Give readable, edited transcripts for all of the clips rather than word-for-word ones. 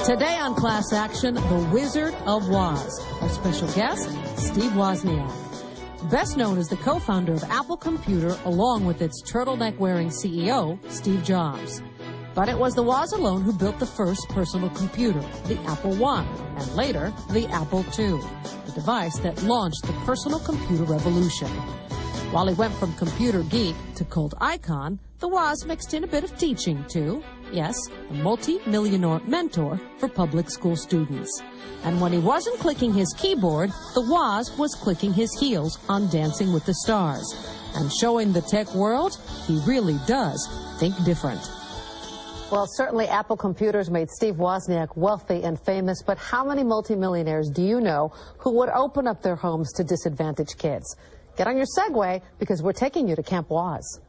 Today on Class Action, the Wizard of Woz. Our special guest, Stve Wozniak. Best known as the co-founder of Apple Computer, along with its turtleneck-wearing CEO, Steve Jobs. But it was the Woz alone who built the first personal computer, the Apple I, and later, the Apple II, the device that launched the personal computer revolution. While he went from computer geek to cult icon, the Woz mixed in a bit of teaching, too. Yes, a multi-millionaire mentor for public school students. And when he wasn't clicking his keyboard, the Woz was clicking his heels on Dancing with the Stars. And showing the tech world, he really does think different. Well, certainly Apple Computers made Steve Wozniak wealthy and famous, but how many multimillionaires do you know who would open up their homes to disadvantaged kids? Get on your Segway, because we're taking you to Camp Woz.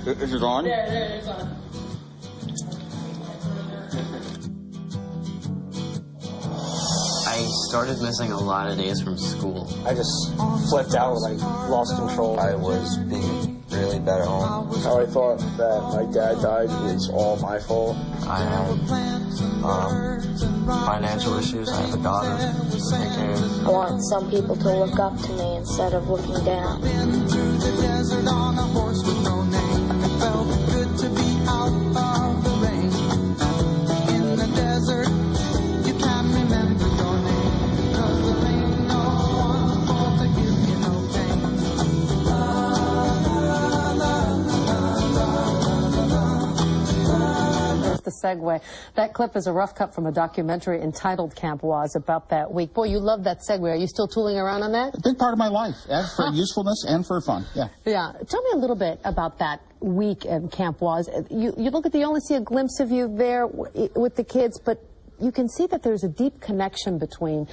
Is it on? Yeah, it's on. I started missing a lot of days from school. I just flipped out when I lost control. I was being really bad at home. How I thought that my dad died was all my fault. I had financial issues. I have a daughter to take care of. I want some people to look up to me instead of looking down. The segue. That clip is a rough cut from a documentary entitled Camp Woz about that week. Boy, you love that segue. Are you still tooling around on that? A big part of my life, and for usefulness and for fun, yeah. Yeah. Tell me a little bit about that week at Camp Woz. You look at, you only see a glimpse of you there with the kids, but you can see that there's a deep connection between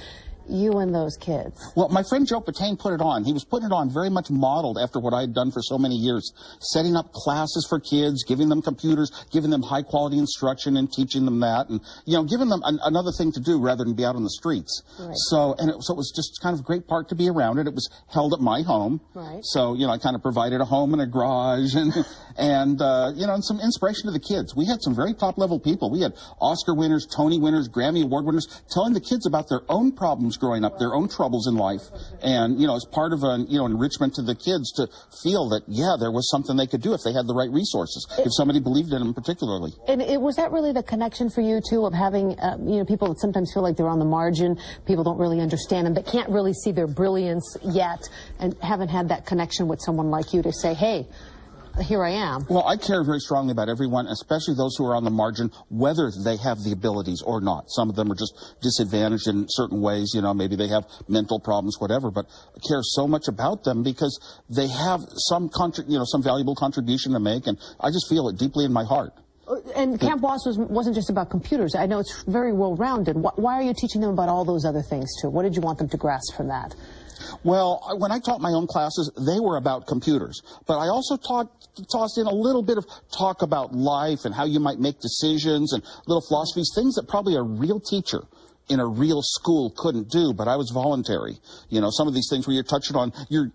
you and those kids. Well, my friend Joe Patain put it on. He was putting it on very much modeled after what I had done for so many years, setting up classes for kids, giving them computers, giving them high-quality instruction and teaching them that, and, you know, giving them another thing to do rather than be out on the streets. Right. So it was just kind of a great part to be around it. It was held at my home. Right. So, you know, I kind of provided a home and a garage and you know, and some inspiration to the kids. We had some very top-level people. We had Oscar winners, Tony winners, Grammy Award winners, telling the kids about their own problems growing up, their own troubles in life, and, you know, as part of an, you know, enrichment to the kids to feel that, yeah, there was something they could do if they had the right resources, if somebody believed in them particularly. And was that really the connection for you, too, of having, you know, people that sometimes feel like they're on the margin, people don't really understand them, they can't really see their brilliance yet, and haven't had that connection with someone like you to say, hey, here I am. Well, I care very strongly about everyone, especially those who are on the margin, whether they have the abilities or not. Some of them are just disadvantaged in certain ways, you know, maybe they have mental problems, whatever, but I care so much about them because they have some valuable contribution to make, and I just feel it deeply in my heart. And Camp Woz wasn't just about computers. I know it's very well-rounded. Why are you teaching them about all those other things, too? What did you want them to grasp from that? Well, when I taught my own classes, they were about computers. But I also tossed in a little bit of talk about life and how you might make decisions and little philosophies, things that probably a real teacher in a real school couldn't do, but I was voluntary. You know, some of these things where you're touching on,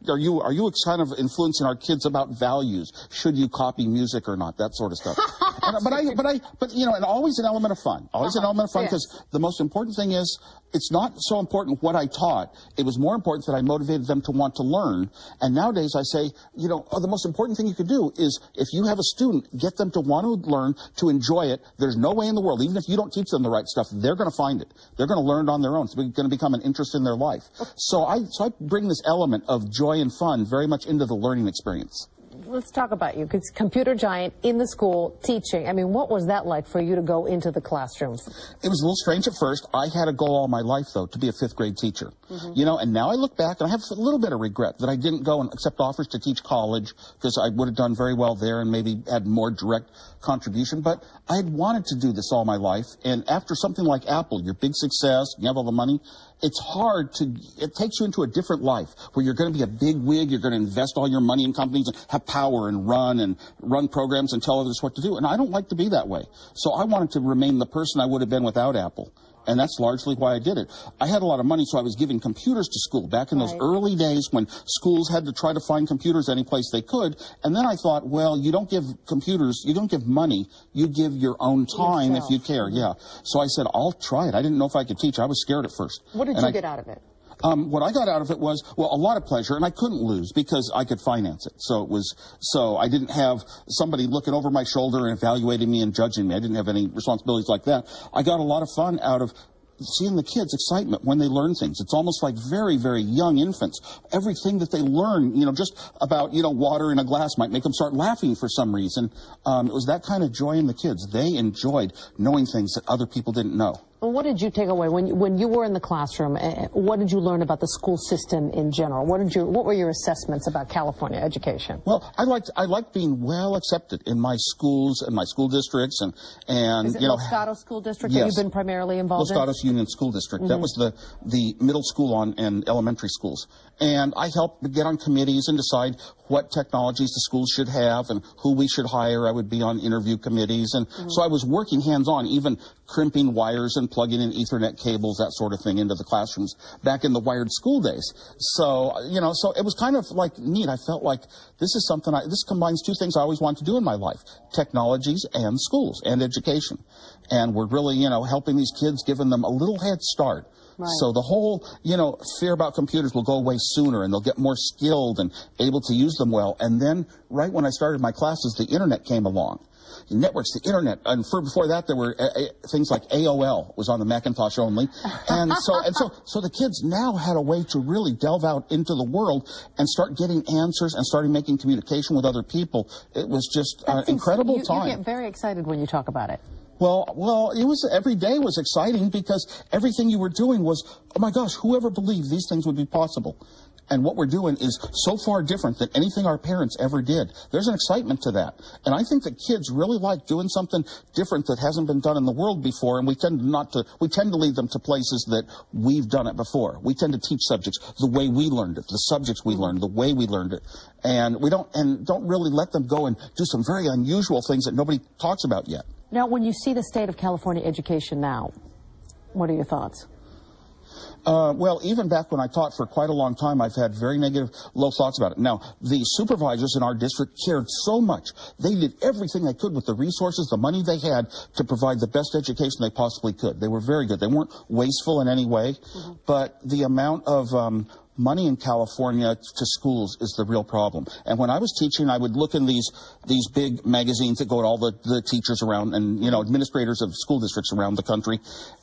are you kind of influencing our kids about values? Should you copy music or not? That sort of stuff. But you know, and always an element of fun. Always an element of fun, because the most important thing is, it's not so important what I taught. It was more important that I motivated them to want to learn. And nowadays I say, you know, the most important thing you could do is, if you have a student, get them to want to learn, to enjoy it. There's no way in the world, even if you don't teach them the right stuff, they're going to find it. They're going to learn it on their own. It's going to become an interest in their life. So I bring this element of joy and fun very much into the learning experience. Let's talk about you, because computer giant in the school teaching. I mean, what was that like for you to go into the classrooms? It was a little strange at first. I had a goal all my life, though, to be a fifth-grade teacher. You know, and now I look back, and I have a little bit of regret that I didn't go and accept offers to teach college, because I would have done very well there and maybe had more direct contribution. But I had wanted to do this all my life, and after something like Apple, your big success, you have all the money, it's hard to, it takes you into a different life where you're going to be a big wig, you're going to invest all your money in companies and have power and run programs and tell others what to do. And I don't like to be that way. So I wanted to remain the person I would have been without Apple. and that's largely why I did it. I had a lot of money, so I was giving computers to school back in those early days when schools had to try to find computers any place they could. And then I thought, well, you don't give computers, you don't give money, you give your own time if you care. Yeah. So I said, I'll try it. I didn't know if I could teach. I was scared at first. What did you get out of it? What I got out of it was, well, a lot of pleasure, and I couldn't lose because I could finance it. So I didn't have somebody looking over my shoulder and evaluating me and judging me. I didn't have any responsibilities like that. I got a lot of fun out of seeing the kids' excitement when they learn things. It's almost like very, very young infants. Everything that they learn, just about, water in a glass might make them start laughing for some reason. It was that kind of joy in the kids. They enjoyed knowing things that other people didn't know. Well, what did you take away when you were in the classroom? What did you learn about the school system in general? What were your assessments about California education? Well, I liked being well accepted in my schools and my school districts and Is it Los Gatos School District that you've been primarily involved in? Los Gatos Union School District. That was the middle school and elementary schools. And I helped get on committees and decide what technologies the schools should have and who we should hire. I would be on interview committees. And so I was working hands-on, even crimping wires and plugging in Ethernet cables, that sort of thing, into the classrooms back in the wired school days. So, so it was kind of like neat. I felt like this is something, this combines two things I always wanted to do in my life, technologies and schools and education. And we're really, helping these kids, giving them a little head start. Right. So the whole, fear about computers will go away sooner, and they'll get more skilled and able to use them well. And then, right when I started my classes, the Internet came along. The networks, the Internet, and before that, there were things like AOL was on the Macintosh only. And so the kids now had a way to really delve out into the world and start getting answers and starting making communication with other people. It was just an incredible time. You get very excited when you talk about it. Well, every day was exciting because everything you were doing was, oh my gosh, whoever believed these things would be possible? And what we're doing is so far different than anything our parents ever did. There's an excitement to that. And I think that kids really like doing something different that hasn't been done in the world before, and we tend to lead them to places that we've done it before. We tend to teach subjects the way we learned it, the subjects we learned, the way we learned it. And we don't really let them go and do some very unusual things that nobody talks about yet. Now, when you see the state of California education now, what are your thoughts? Well, even back when I taught for quite a long time, I've had very negative, low thoughts about it. Now, the supervisors in our district cared so much. They did everything they could with the resources, the money they had, to provide the best education they possibly could. They were very good. They weren't wasteful in any way, but the amount of money in California to schools is the real problem. And when I was teaching, I would look in these big magazines that go to all the teachers around and, administrators of school districts around the country.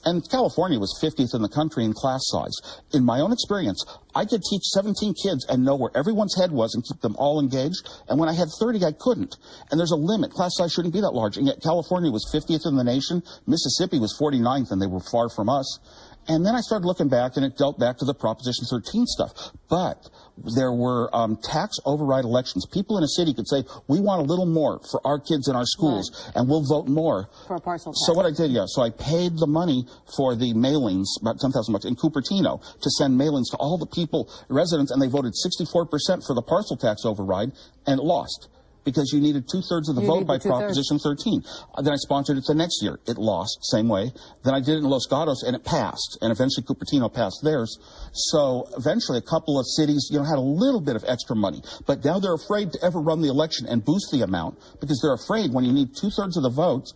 And California was 50th in the country in class size. In my own experience, I could teach 17 kids and know where everyone's head was and keep them all engaged. And when I had 30, I couldn't. And there's a limit. Class size shouldn't be that large. And yet California was 50th in the nation. Mississippi was 49th, and they were far from us. And then I started looking back, and it dealt back to the Proposition 13 stuff. But there were tax override elections. People in a city could say, we want a little more for our kids in our schools, and we'll vote more. For a parcel tax. So what I did, so I paid the money for the mailings, about $10,000 in Cupertino, to send mailings to all the people, residents, and they voted 64% for the parcel tax override, and it lost. Because you needed 2/3 of the vote by Proposition 13. Then I sponsored it the next year. It lost, same way. Then I did it in Los Gatos, and it passed. And eventually Cupertino passed theirs. So eventually a couple of cities, had a little bit of extra money. But now they're afraid to ever run the election and boost the amount, because they're afraid when you need 2/3 of the votes,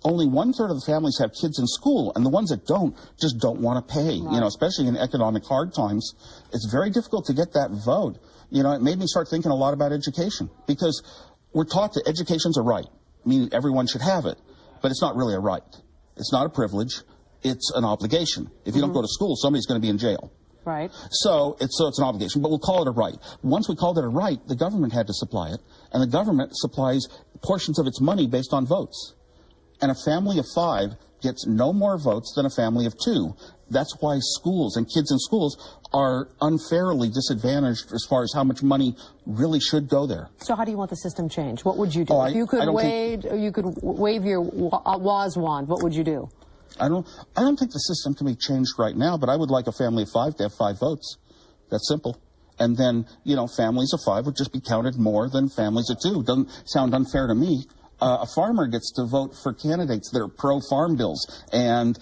only 1/3 of the families have kids in school, and the ones that don't just don't want to pay, especially in economic hard times. It's very difficult to get that vote. It made me start thinking a lot about education, because we're taught that education's a right, meaning everyone should have it, but it's not really a right. It's not a privilege. It's an obligation. If you don't go to school, somebody's going to be in jail. Right. So it's an obligation, but we'll call it a right. Once we called it a right, the government had to supply it, and the government supplies portions of its money based on votes. And a family of 5 gets no more votes than a family of 2. That's why schools and kids in schools are unfairly disadvantaged as far as how much money really should go there. So how do you want the system changed? What would you do? If you could wave your Woz wand, what would you do? I don't think the system can be changed right now, but I would like a family of 5 to have 5 votes. That's simple. And then, families of 5 would just be counted more than families of 2. Doesn't sound unfair to me. A farmer gets to vote for candidates that are pro-farm bills, and